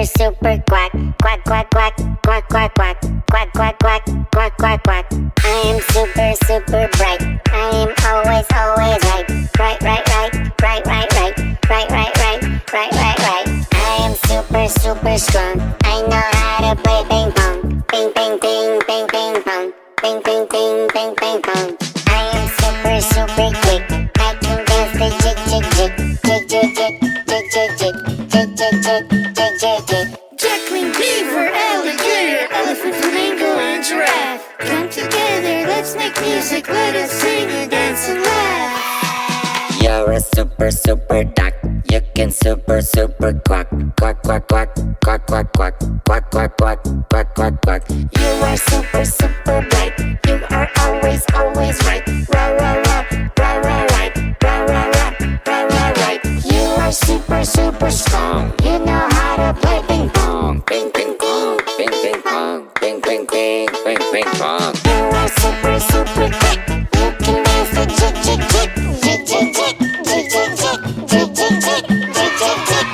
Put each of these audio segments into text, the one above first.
super quack. Quack, quack, quack, quack, quack, quack. Quack, quack, quack, quack, quack, quack. I am super, super bright. I am always, always right. Right, right, right, right, right, right. Right, right, right, right, right, right. I am super, super strong. I know how to play ping pong. Ping, ping, ping, ping, ping pong. Ping, ping, ping, ping, ping pong. I am super, super quick. I can dance the jig, jig, jig. Jig, jig, jig, jig, jig, jig. Jig, jig, jig, jig, jig, jig. Duckling, beaver, alligator, elephant, flamingo, and giraffe. Come together, let's make music, let us sing and dance and laugh. You're a super, super duck. You can super, super quack. Quack, quack, quack, quack, quack, quack. Quack, quack, quack, quack, quack, quack. You are super, super bright. You are always, always right. Rah, rah, rah, rah, rah, right. Rah, rah, rah, rah, rah, right. You are super, super strong. You know how to play ping pong. Ping, ping, pong. Ping, ping, pong. Ping, ping, ping, ping, ping, pong. You are super, super quick. You can dance the jig, jig, jig. Jig, jig, jig. Jig, jig, jig. Jig, jig, jig. Jig, jig, jig.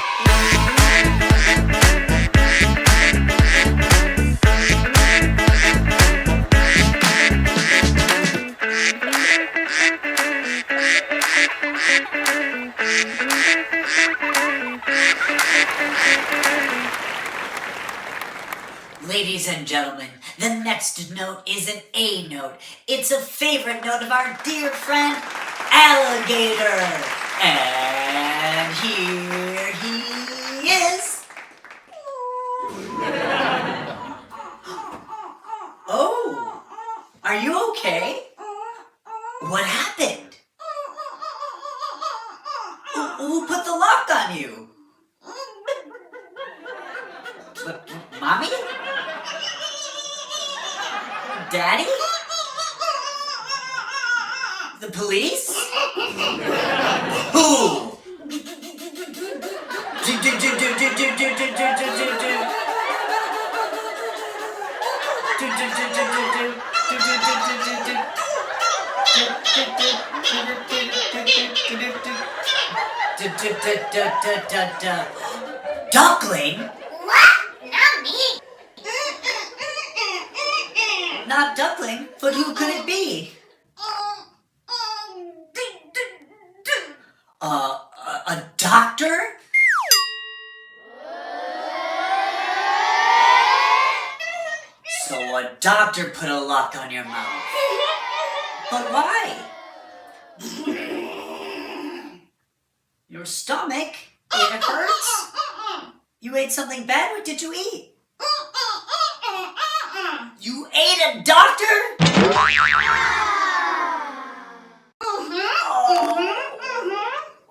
Ladies and gentlemen, the next note is an A note. It's a favorite note of our dear friend, Alligator. And here he is. Oh, are you okay? What happened? Who put the lock on you? Mommy? Daddy? The police? Who? Duckling? What? Not me. Not Duckling, but who could it be? A doctor? So a doctor put a lock on your mouth. But why? Your stomach? It hurts? You ate something bad? What did you eat? You ate a doctor?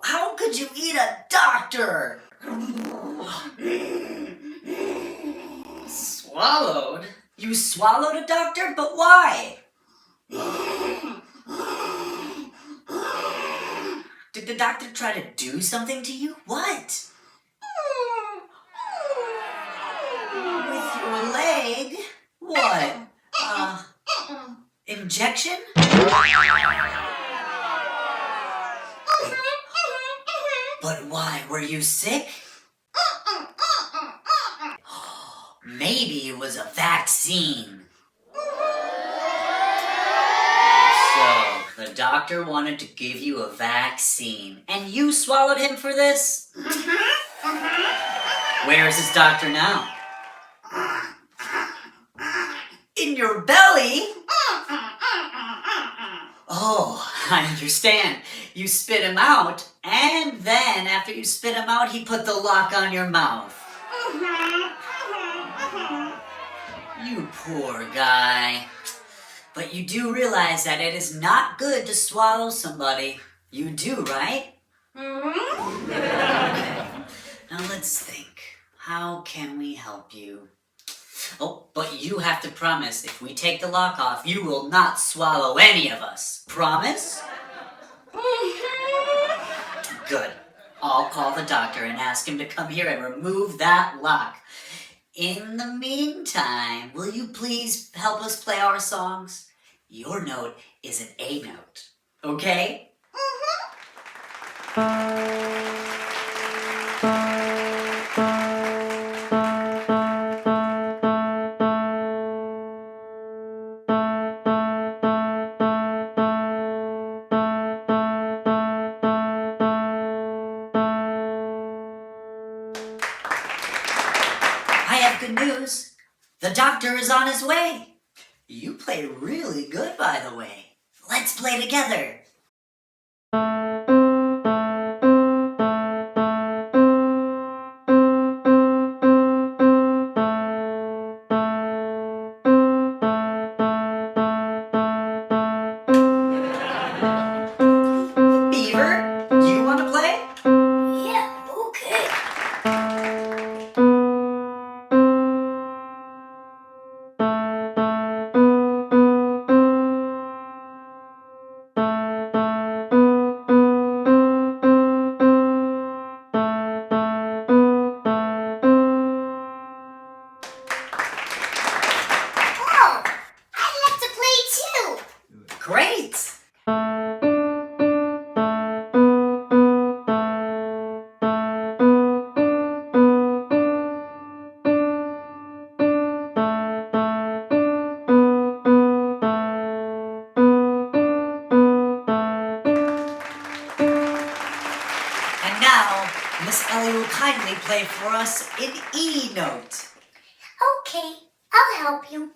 How could you eat a doctor? Swallowed? You swallowed a doctor? But why? Did the doctor try to do something to you? What? With your leg? What? Injection? But why? Were you sick? Maybe it was a vaccine. So, the doctor wanted to give you a vaccine, and you swallowed him for this? Where is this doctor now? In your belly? Oh, I understand. You spit him out, and then after you spit him out, he put the lock on your mouth. You poor guy. But you do realize that it is not good to swallow somebody. You do, right? Okay. Now let's think. How can we help you? Oh, but you have to promise if we take the lock off, you will not swallow any of us. Promise? Good. I'll call the doctor and ask him to come here and remove that lock. In the meantime, will you please help us play our songs? Your note is an A note. Okay? Mm-hmm. doctor is on his way. You played really good, by the way. Let's play together. Beaver, you want to play? Yeah, okay. Oh, I'd love to play too. Great! And now, Miss Ellie will kindly play for us an E note. Okay, I'll help you.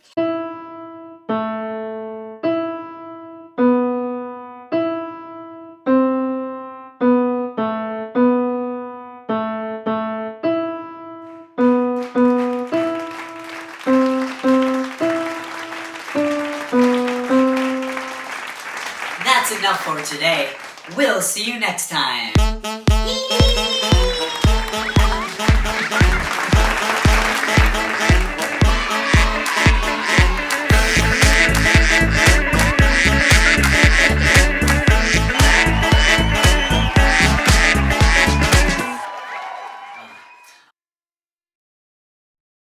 That's enough for today. We'll see you next time. Yeah.